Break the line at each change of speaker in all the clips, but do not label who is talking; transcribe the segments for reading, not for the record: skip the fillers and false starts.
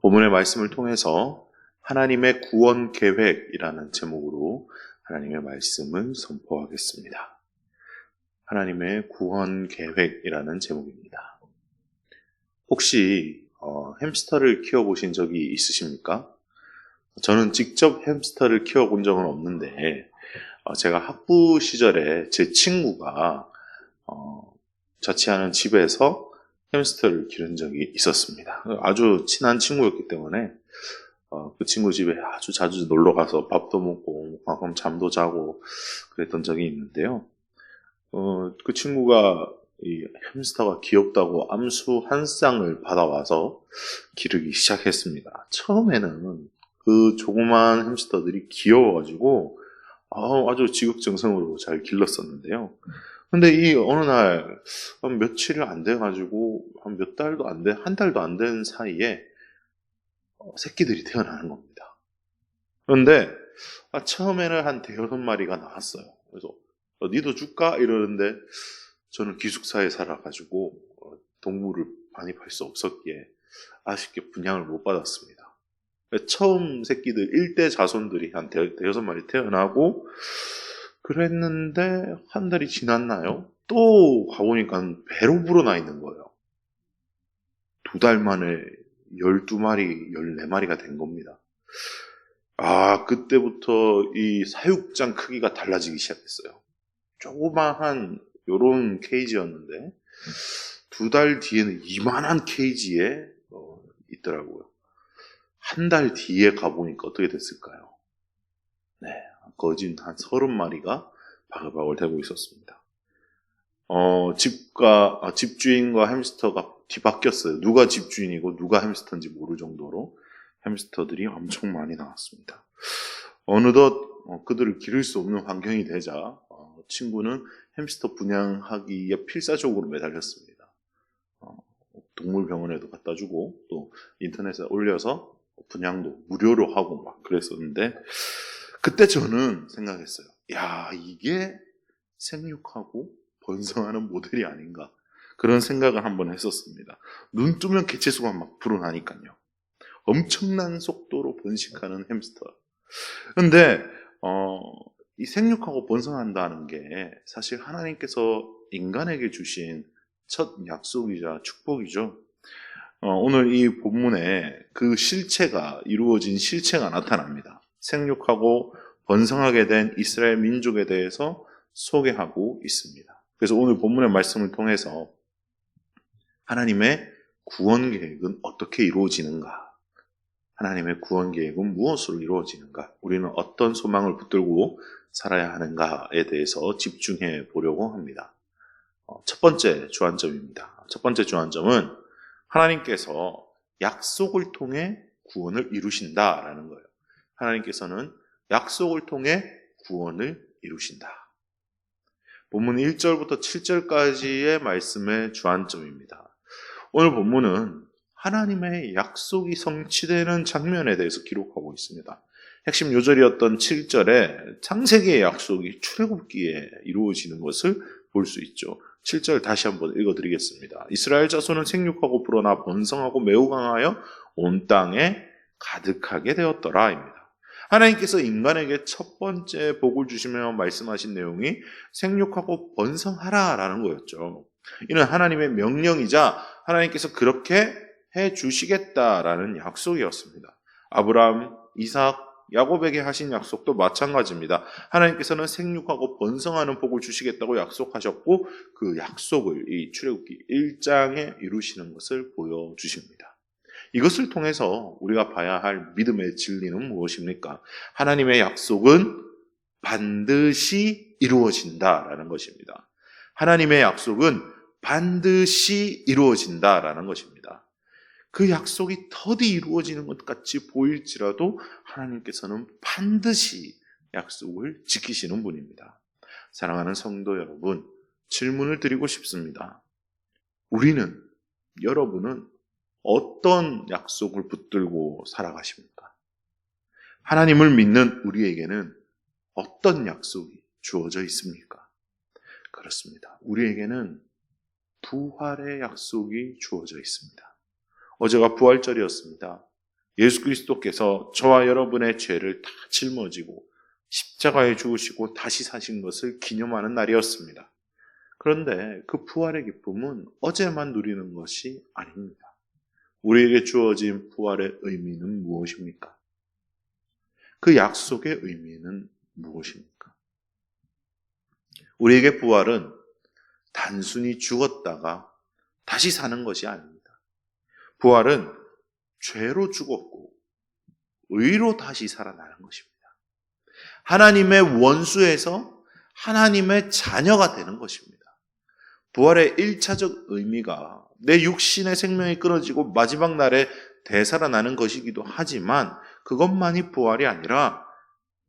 본문의 말씀을 통해서 하나님의 구원 계획이라는 제목으로 하나님의 말씀을 선포하겠습니다. 하나님의 구원 계획이라는 제목입니다. 혹시 햄스터를 키워보신 적이 있으십니까? 저는 직접 햄스터를 키워본 적은 없는데 제가 학부 시절에 제 친구가 자취하는 집에서 햄스터를 기른 적이 있었습니다. 아주 친한 친구였기 때문에 그 친구 집에 아주 자주 놀러 가서 밥도 먹고 가끔 잠도 자고 그랬던 적이 있는데요. 그 친구가 이 햄스터가 귀엽다고 암수 한 쌍을 받아와서 기르기 시작했습니다. 처음에는 그 조그만 햄스터들이 귀여워가지고 아주 지극정성으로 잘 길렀었는데요. 근데 이 어느 날 한 며칠이 안 돼가지고 한 몇 달도 안 돼, 한 달도 안 된 사이에 새끼들이 태어나는 겁니다. 그런데 처음에는 한 대여섯 마리가 나왔어요. 그래서 니도 줄까? 이러는데 저는 기숙사에 살아가지고 동물을 반입할 수 없었기에 아쉽게 분양을 못 받았습니다. 처음 새끼들 1대 자손들이 한 대여섯 마리 태어나고 그랬는데 한 달이 지났나요? 또 가보니까 배로 불어나 있는 거예요. 2달 만에 12마리, 14마리가 된 겁니다. 그때부터 이 사육장 크기가 달라지기 시작했어요. 조그마한 요런 케이지였는데 2달 뒤에는 이만한 케이지에 있더라고요. 한 달 뒤에 가보니까 어떻게 됐을까요? 네, 거진 한 30마리가 바글바글 되고 있었습니다. 집주인과 햄스터가 뒤바뀌었어요. 누가 집주인이고 누가 햄스터인지 모를 정도로 햄스터들이 엄청 많이 나왔습니다. 어느덧 그들을 기를 수 없는 환경이 되자 친구는 햄스터 분양하기에 필사적으로 매달렸습니다. 동물병원에도 갖다 주고 또 인터넷에 올려서 분양도 무료로 하고 막 그랬었는데 그때 저는 생각했어요. 이게 생육하고 번성하는 모델이 아닌가 그런 생각을 한번 했었습니다. 눈 뜨면 개체수가 막 불어나니까요. 엄청난 속도로 번식하는 햄스터. 근데 이 생육하고 번성한다는 게 사실 하나님께서 인간에게 주신 첫 약속이자 축복이죠. 오늘 이 본문에 그 실체가 이루어진 실체가 나타납니다. 생육하고 번성하게 된 이스라엘 민족에 대해서 소개하고 있습니다. 그래서 오늘 본문의 말씀을 통해서 하나님의 구원 계획은 어떻게 이루어지는가? 하나님의 구원 계획은 무엇으로 이루어지는가? 우리는 어떤 소망을 붙들고 살아야 하는가에 대해서 집중해 보려고 합니다. 첫 번째 주안점입니다. 첫 번째 주안점은 하나님께서 약속을 통해 구원을 이루신다라는 거예요. 하나님께서는 약속을 통해 구원을 이루신다. 본문 1절부터 7절까지의 말씀의 주안점입니다. 오늘 본문은 하나님의 약속이 성취되는 장면에 대해서 기록하고 있습니다. 핵심 요절이었던 7절에 창세기의 약속이 출애굽기에 이루어지는 것을 볼 수 있죠. 7절 다시 한번 읽어드리겠습니다. 이스라엘 자손은 생육하고 불어나 번성하고 매우 강하여 온 땅에 가득하게 되었더라입니다. 하나님께서 인간에게 첫 번째 복을 주시며 말씀하신 내용이 생육하고 번성하라라는 거였죠. 이는 하나님의 명령이자 하나님께서 그렇게 해 주시겠다라는 약속이었습니다. 아브라함, 이삭, 야곱에게 하신 약속도 마찬가지입니다. 하나님께서는 생육하고 번성하는 복을 주시겠다고 약속하셨고 그 약속을 이 출애굽기 1장에 이루시는 것을 보여주십니다. 이것을 통해서 우리가 봐야 할 믿음의 진리는 무엇입니까? 하나님의 약속은 반드시 이루어진다라는 것입니다. 하나님의 약속은 반드시 이루어진다라는 것입니다. 그 약속이 더디 이루어지는 것 같이 보일지라도 하나님께서는 반드시 약속을 지키시는 분입니다. 사랑하는 성도 여러분, 질문을 드리고 싶습니다. 여러분은 어떤 약속을 붙들고 살아가십니까? 하나님을 믿는 우리에게는 어떤 약속이 주어져 있습니까? 그렇습니다. 우리에게는 부활의 약속이 주어져 있습니다. 어제가 부활절이었습니다. 예수 그리스도께서 저와 여러분의 죄를 다 짊어지고 십자가에 죽으시고 다시 사신 것을 기념하는 날이었습니다. 그런데 그 부활의 기쁨은 어제만 누리는 것이 아닙니다. 우리에게 주어진 부활의 의미는 무엇입니까? 그 약속의 의미는 무엇입니까? 우리에게 부활은 단순히 죽었다가 다시 사는 것이 아닙니다. 부활은 죄로 죽었고 의로 다시 살아나는 것입니다. 하나님의 원수에서 하나님의 자녀가 되는 것입니다. 부활의 1차적 의미가 내 육신의 생명이 끊어지고 마지막 날에 되살아나는 것이기도 하지만 그것만이 부활이 아니라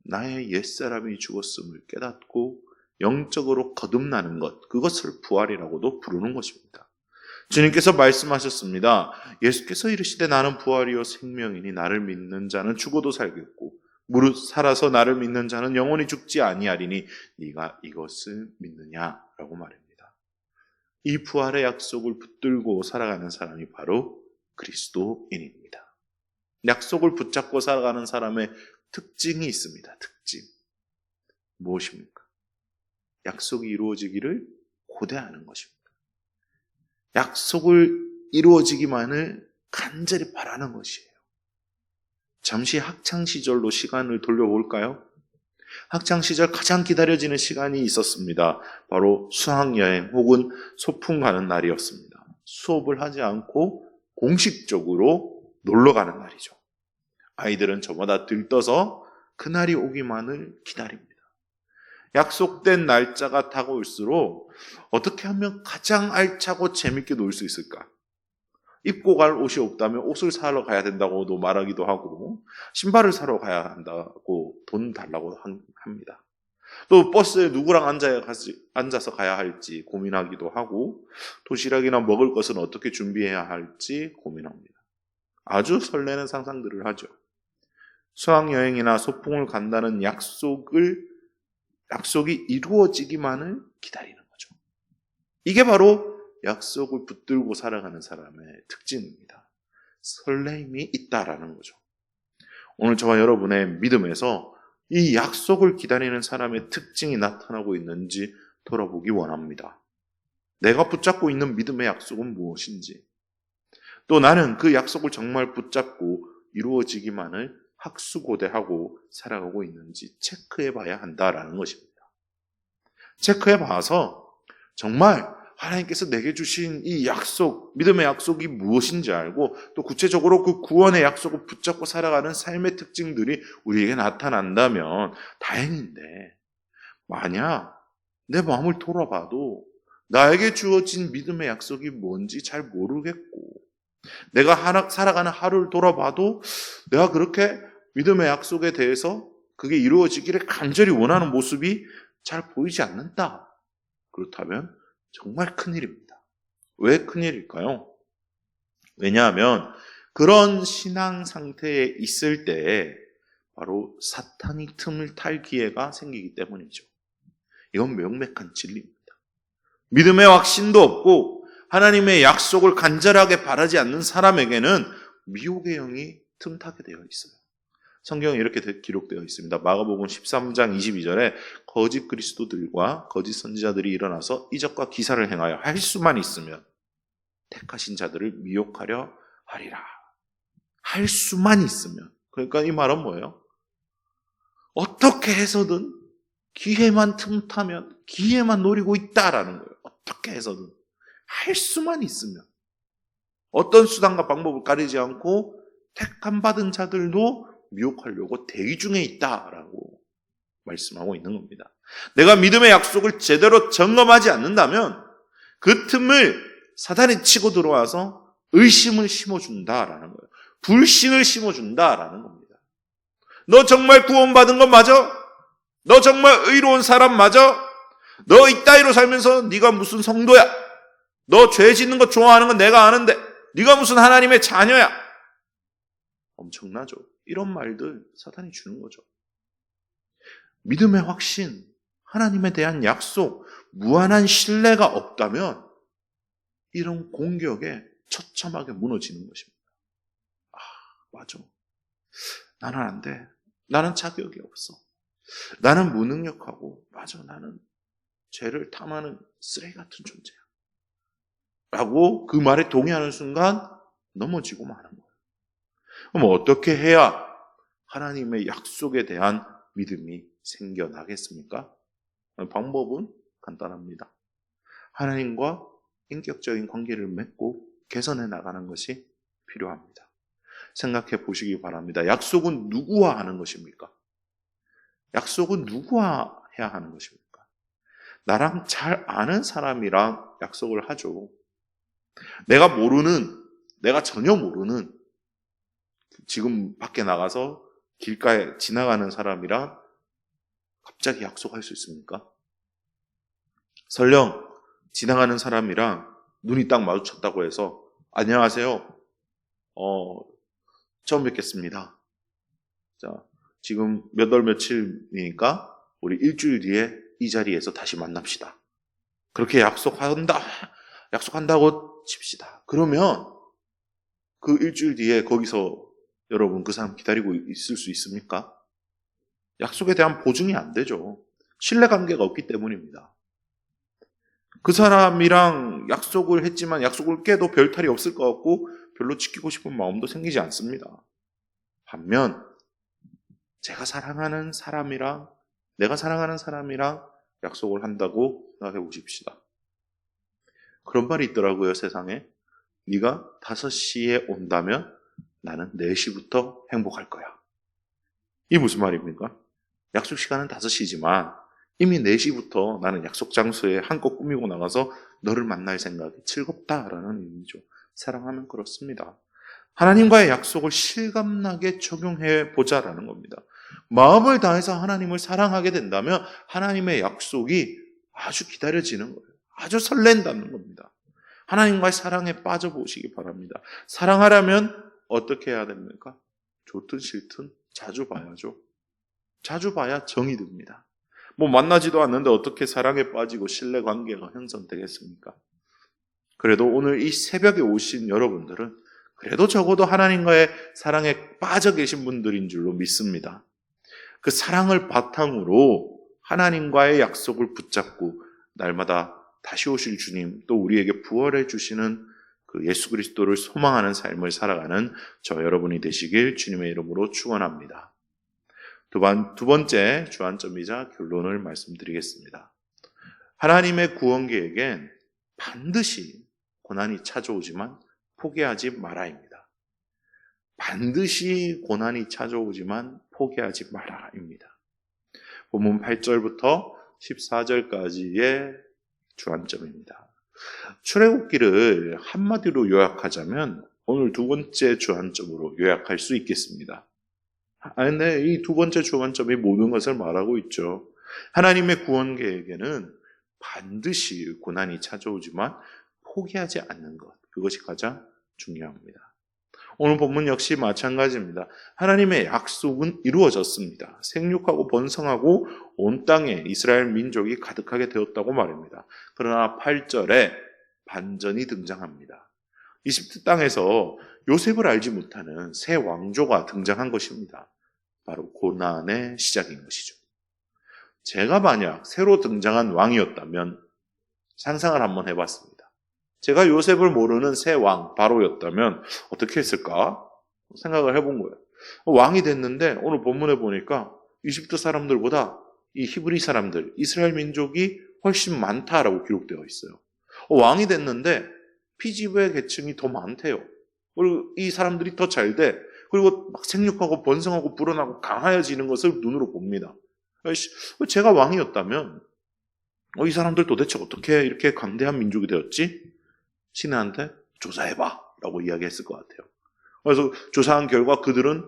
나의 옛사람이 죽었음을 깨닫고 영적으로 거듭나는 것, 그것을 부활이라고도 부르는 것입니다. 주님께서 말씀하셨습니다. 예수께서 이르시되 나는 부활이요 생명이니 나를 믿는 자는 죽어도 살겠고 무릇 살아서 나를 믿는 자는 영원히 죽지 아니하리니 네가 이것을 믿느냐라고 말합니다. 이 부활의 약속을 붙들고 살아가는 사람이 바로 그리스도인입니다. 약속을 붙잡고 살아가는 사람의 특징이 있습니다. 특징. 무엇입니까? 약속이 이루어지기를 고대하는 것입니다. 약속을 이루어지기만을 간절히 바라는 것이에요. 잠시 학창시절로 시간을 돌려볼까요? 학창시절 가장 기다려지는 시간이 있었습니다. 바로 수학여행 혹은 소풍 가는 날이었습니다. 수업을 하지 않고 공식적으로 놀러 가는 날이죠. 아이들은 저마다 들떠서 그날이 오기만을 기다립니다. 약속된 날짜가 다가올수록 어떻게 하면 가장 알차고 재밌게 놀 수 있을까? 입고 갈 옷이 없다면 옷을 사러 가야 된다고도 말하기도 하고 신발을 사러 가야 한다고 돈 달라고 합니다. 또 버스에 누구랑 앉아서 가야 할지 고민하기도 하고 도시락이나 먹을 것은 어떻게 준비해야 할지 고민합니다. 아주 설레는 상상들을 하죠. 수학여행이나 소풍을 간다는 약속이 이루어지기만을 기다리는 거죠. 이게 바로 약속을 붙들고 살아가는 사람의 특징입니다. 설레임이 있다라는 거죠. 오늘 저와 여러분의 믿음에서 이 약속을 기다리는 사람의 특징이 나타나고 있는지 돌아보기 원합니다. 내가 붙잡고 있는 믿음의 약속은 무엇인지, 또 나는 그 약속을 정말 붙잡고 이루어지기만을 학수고대하고 살아가고 있는지 체크해 봐야 한다라는 것입니다. 체크해 봐서 정말 하나님께서 내게 주신 이 약속, 믿음의 약속이 무엇인지 알고 또 구체적으로 그 구원의 약속을 붙잡고 살아가는 삶의 특징들이 우리에게 나타난다면 다행인데, 만약 내 마음을 돌아봐도 나에게 주어진 믿음의 약속이 뭔지 잘 모르겠고, 내가 살아가는 하루를 돌아봐도 내가 그렇게 믿음의 약속에 대해서 그게 이루어지기를 간절히 원하는 모습이 잘 보이지 않는다. 그렇다면 정말 큰일입니다. 왜 큰일일까요? 왜냐하면 그런 신앙 상태에 있을 때 바로 사탄이 틈을 탈 기회가 생기기 때문이죠. 이건 명백한 진리입니다. 믿음의 확신도 없고 하나님의 약속을 간절하게 바라지 않는 사람에게는 미혹의 영이 틈타게 되어 있어요. 성경에 이렇게 기록되어 있습니다. 마가복음 13장 22절에 거짓 그리스도들과 거짓 선지자들이 일어나서 이적과 기사를 행하여 할 수만 있으면 택하신 자들을 미혹하려 하리라. 할 수만 있으면. 그러니까 이 말은 뭐예요? 어떻게 해서든 기회만 틈타면 기회만 노리고 있다라는 거예요. 어떻게 해서든 할 수만 있으면 어떤 수단과 방법을 가리지 않고 택함 받은 자들도 미혹하려고 대기 중에 있다라고 말씀하고 있는 겁니다. 내가 믿음의 약속을 제대로 점검하지 않는다면 그 틈을 사단이 치고 들어와서 의심을 심어준다라는 거예요. 불신을 심어준다라는 겁니다. 너 정말 구원받은 거 맞아? 너 정말 의로운 사람 맞아? 너 이따위로 살면서 네가 무슨 성도야? 너 죄 짓는 거 좋아하는 건 내가 아는데 네가 무슨 하나님의 자녀야? 엄청나죠? 이런 말들 사탄이 주는 거죠. 믿음의 확신, 하나님에 대한 약속, 무한한 신뢰가 없다면 이런 공격에 처참하게 무너지는 것입니다. 맞아. 나는 안 돼. 나는 자격이 없어. 나는 무능력하고, 맞아, 나는 죄를 탐하는 쓰레기 같은 존재야. 라고 그 말에 동의하는 순간 넘어지고 마는 거예요. 그럼 어떻게 해야 하나님의 약속에 대한 믿음이 생겨나겠습니까? 방법은 간단합니다. 하나님과 인격적인 관계를 맺고 개선해 나가는 것이 필요합니다. 생각해 보시기 바랍니다. 약속은 누구와 하는 것입니까? 약속은 누구와 해야 하는 것입니까? 나랑 잘 아는 사람이랑 약속을 하죠. 내가 전혀 모르는, 지금 밖에 나가서 길가에 지나가는 사람이랑 갑자기 약속할 수 있습니까? 설령 지나가는 사람이랑 눈이 딱 마주쳤다고 해서 안녕하세요. 처음 뵙겠습니다. 자, 지금 몇 월 며칠이니까 우리 일주일 뒤에 이 자리에서 다시 만납시다. 그렇게 약속한다고 칩시다. 그러면 그 일주일 뒤에 거기서 여러분 그 사람 기다리고 있을 수 있습니까? 약속에 대한 보증이 안 되죠. 신뢰관계가 없기 때문입니다. 그 사람이랑 약속을 했지만 약속을 깨도 별 탈이 없을 것 같고 별로 지키고 싶은 마음도 생기지 않습니다. 반면 내가 사랑하는 사람이랑 약속을 한다고 생각해 보십시다. 그런 말이 있더라고요, 세상에. 네가 5시에 온다면 나는 4시부터 행복할 거야. 이게 무슨 말입니까? 약속 시간은 5시지만 이미 4시부터 나는 약속 장소에 한껏 꾸미고 나가서 너를 만날 생각이 즐겁다라는 의미죠. 사랑하면 그렇습니다. 하나님과의 약속을 실감나게 적용해 보자라는 겁니다. 마음을 다해서 하나님을 사랑하게 된다면 하나님의 약속이 아주 기다려지는 거예요. 아주 설렌다는 겁니다. 하나님과의 사랑에 빠져보시기 바랍니다. 사랑하려면 어떻게 해야 됩니까? 좋든 싫든 자주 봐야죠. 자주 봐야 정이 듭니다. 만나지도 않는데 어떻게 사랑에 빠지고 신뢰관계가 형성되겠습니까? 그래도 오늘 이 새벽에 오신 여러분들은 그래도 적어도 하나님과의 사랑에 빠져 계신 분들인 줄로 믿습니다. 그 사랑을 바탕으로 하나님과의 약속을 붙잡고 날마다 다시 오실 주님, 또 우리에게 부활해 주시는 그 예수 그리스도를 소망하는 삶을 살아가는 저 여러분이 되시길 주님의 이름으로 축원합니다. 두 번째 주안점이자 결론을 말씀드리겠습니다. 하나님의 구원 계획엔 반드시 고난이 찾아오지만 포기하지 말아입니다. 반드시 고난이 찾아오지만 포기하지 말아입니다. 본문 8절부터 14절까지의 주안점입니다. 출애굽기를 한마디로 요약하자면 오늘 두 번째 주안점으로 요약할 수 있겠습니다. 근데 이 두 번째 주안점이 모든 것을 말하고 있죠. 하나님의 구원 계획에는 반드시 고난이 찾아오지만 포기하지 않는 것, 그것이 가장 중요합니다. 오늘 본문 역시 마찬가지입니다. 하나님의 약속은 이루어졌습니다. 생육하고 번성하고 온 땅에 이스라엘 민족이 가득하게 되었다고 말합니다. 그러나 8절에 반전이 등장합니다. 이집트 땅에서 요셉을 알지 못하는 새 왕조가 등장한 것입니다. 바로 고난의 시작인 것이죠. 제가 만약 새로 등장한 왕이었다면 상상을 한번 해봤습니다. 제가 요셉을 모르는 새 왕 바로였다면 어떻게 했을까 생각을 해본 거예요. 왕이 됐는데 오늘 본문에 보니까 이집트 사람들보다 이 히브리 사람들, 이스라엘 민족이 훨씬 많다라고 기록되어 있어요. 왕이 됐는데 피지부의 계층이 더 많대요. 그리고 이 사람들이 더 잘 돼. 그리고 막 생육하고 번성하고 불어나고 강하여지는 것을 눈으로 봅니다. 제가 왕이었다면 이 사람들 도대체 어떻게 이렇게 강대한 민족이 되었지? 신한테 조사해봐 라고 이야기했을 것 같아요. 그래서 조사한 결과 그들은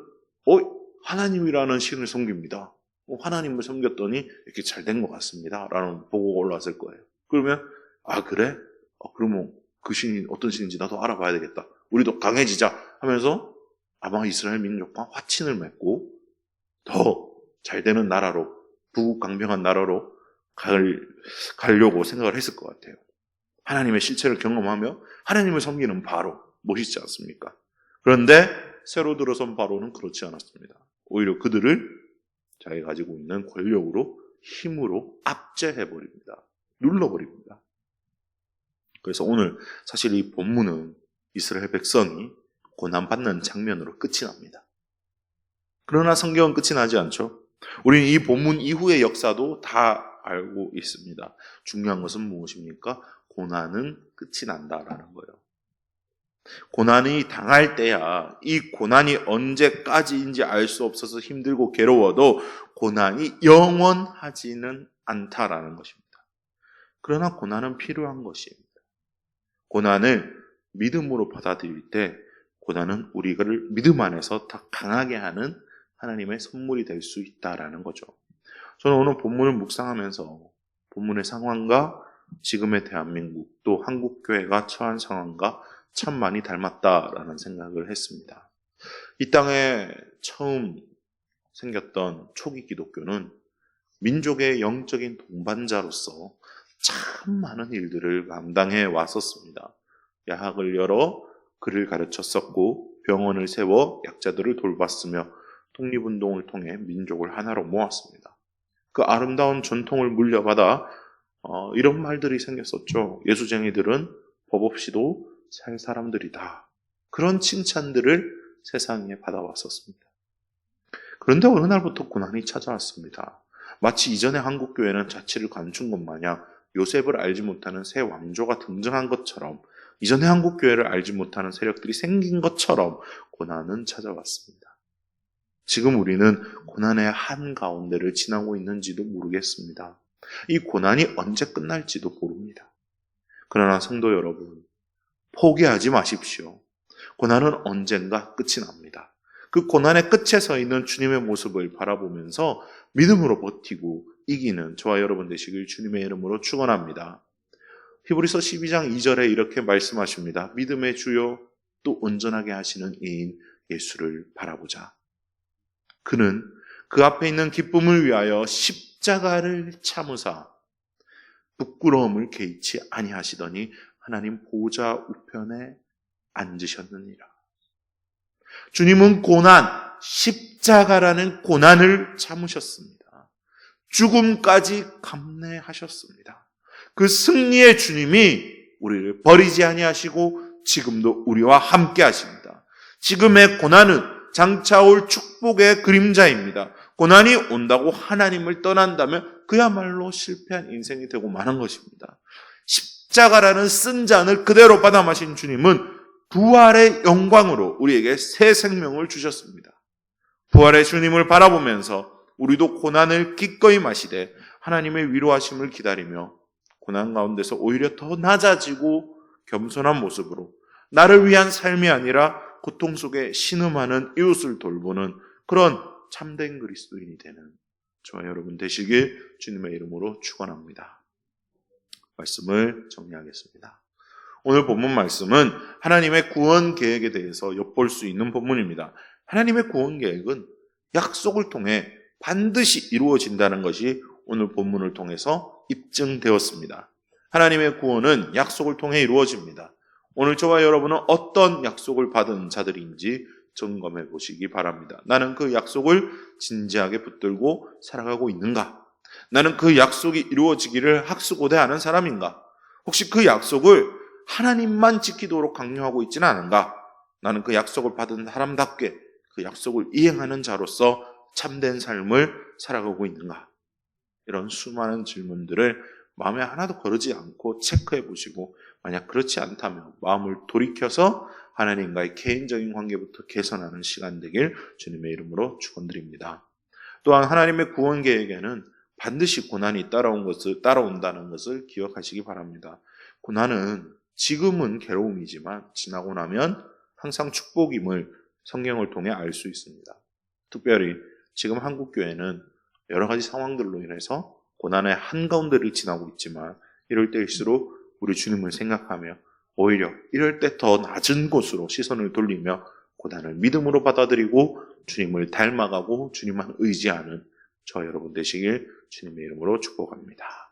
하나님이라는 신을 섬깁니다. 하나님을 섬겼더니 이렇게 잘 된 것 같습니다 라는 보고가 올라왔을 거예요. 그러면 그래? 그러면 그 신이 어떤 신인지 나도 알아봐야 되겠다. 우리도 강해지자 하면서 아마 이스라엘 민족과 화친을 맺고 더 잘 되는 나라로, 부강병한 나라로 가려고 생각을 했을 것 같아요. 하나님의 실체를 경험하며 하나님을 섬기는 바로 멋있지 않습니까? 그런데 새로 들어선 바로는 그렇지 않았습니다. 오히려 그들을 자기가 가지고 있는 권력으로, 힘으로 압제해버립니다. 눌러버립니다. 그래서 오늘 사실 이 본문은 이스라엘 백성이 고난받는 장면으로 끝이 납니다. 그러나 성경은 끝이 나지 않죠. 우리는 이 본문 이후의 역사도 다 알고 있습니다. 중요한 것은 무엇입니까? 고난은 끝이 난다라는 거예요. 고난이 당할 때야 이 고난이 언제까지인지 알 수 없어서 힘들고 괴로워도 고난이 영원하지는 않다라는 것입니다. 그러나 고난은 필요한 것입니다. 고난을 믿음으로 받아들일 때 고난은 우리를 믿음 안에서 더 강하게 하는 하나님의 선물이 될 수 있다라는 거죠. 저는 오늘 본문을 묵상하면서 본문의 상황과 지금의 대한민국 또 한국교회가 처한 상황과 참 많이 닮았다라는 생각을 했습니다. 이 땅에 처음 생겼던 초기 기독교는 민족의 영적인 동반자로서 참 많은 일들을 감당해 왔었습니다. 야학을 열어 글을 가르쳤었고 병원을 세워 약자들을 돌봤으며 독립운동을 통해 민족을 하나로 모았습니다. 그 아름다운 전통을 물려받아 이런 말들이 생겼었죠. 예수쟁이들은 법 없이도 살 사람들이다. 그런 칭찬들을 세상에 받아왔었습니다. 그런데 어느 날부터 고난이 찾아왔습니다. 마치 이전의 한국교회는 자치를 감춘 것 마냥 요셉을 알지 못하는 새 왕조가 등장한 것처럼 이전의 한국교회를 알지 못하는 세력들이 생긴 것처럼 고난은 찾아왔습니다. 지금 우리는 고난의 한가운데를 지나고 있는지도 모르겠습니다. 이 고난이 언제 끝날지도 모릅니다. 그러나 성도 여러분, 포기하지 마십시오. 고난은 언젠가 끝이 납니다. 그 고난의 끝에 서 있는 주님의 모습을 바라보면서 믿음으로 버티고 이기는 저와 여러분 되시길 주님의 이름으로 축원합니다. 히브리서 12장 2절에 이렇게 말씀하십니다. 믿음의 주요 또 온전하게 하시는 이인 예수를 바라보자. 그는 그 앞에 있는 기쁨을 위하여 십자가를 참으사 부끄러움을 개의치 아니하시더니 하나님 보좌 우편에 앉으셨느니라. 주님은 고난, 십자가라는 고난을 참으셨습니다. 죽음까지 감내하셨습니다. 그 승리의 주님이 우리를 버리지 아니하시고 지금도 우리와 함께 하십니다. 지금의 고난은 장차 올 축복의 그림자입니다. 고난이 온다고 하나님을 떠난다면 그야말로 실패한 인생이 되고 마는 것입니다. 십자가라는 쓴 잔을 그대로 받아 마신 주님은 부활의 영광으로 우리에게 새 생명을 주셨습니다. 부활의 주님을 바라보면서 우리도 고난을 기꺼이 마시되 하나님의 위로하심을 기다리며 고난 가운데서 오히려 더 낮아지고 겸손한 모습으로 나를 위한 삶이 아니라 고통 속에 신음하는 이웃을 돌보는 그런 참된 그리스도인이 되는 저와 여러분 되시길 주님의 이름으로 축원합니다. 말씀을 정리하겠습니다. 오늘 본문 말씀은 하나님의 구원 계획에 대해서 엿볼 수 있는 본문입니다. 하나님의 구원 계획은 약속을 통해 반드시 이루어진다는 것이 오늘 본문을 통해서 입증되었습니다. 하나님의 구원은 약속을 통해 이루어집니다. 오늘 저와 여러분은 어떤 약속을 받은 자들인지 점검해 보시기 바랍니다. 나는 그 약속을 진지하게 붙들고 살아가고 있는가? 나는 그 약속이 이루어지기를 학수고대하는 사람인가? 혹시 그 약속을 하나님만 지키도록 강요하고 있지는 않은가? 나는 그 약속을 받은 사람답게 그 약속을 이행하는 자로서 참된 삶을 살아가고 있는가? 이런 수많은 질문들을 마음에 하나도 거르지 않고 체크해 보시고 만약 그렇지 않다면 마음을 돌이켜서 하나님과의 개인적인 관계부터 개선하는 시간 되길 주님의 이름으로 축원드립니다. 또한 하나님의 구원 계획에는 반드시 고난이 따라온다는 것을 기억하시기 바랍니다. 고난은 지금은 괴로움이지만 지나고 나면 항상 축복임을 성경을 통해 알 수 있습니다. 특별히 지금 한국교회는 여러 가지 상황들로 인해서 고난의 한가운데를 지나고 있지만 이럴 때일수록 우리 주님을 생각하며 오히려 이럴 때 더 낮은 곳으로 시선을 돌리며 고난을 믿음으로 받아들이고 주님을 닮아가고 주님만 의지하는 저 여러분 되시길 주님의 이름으로 축복합니다.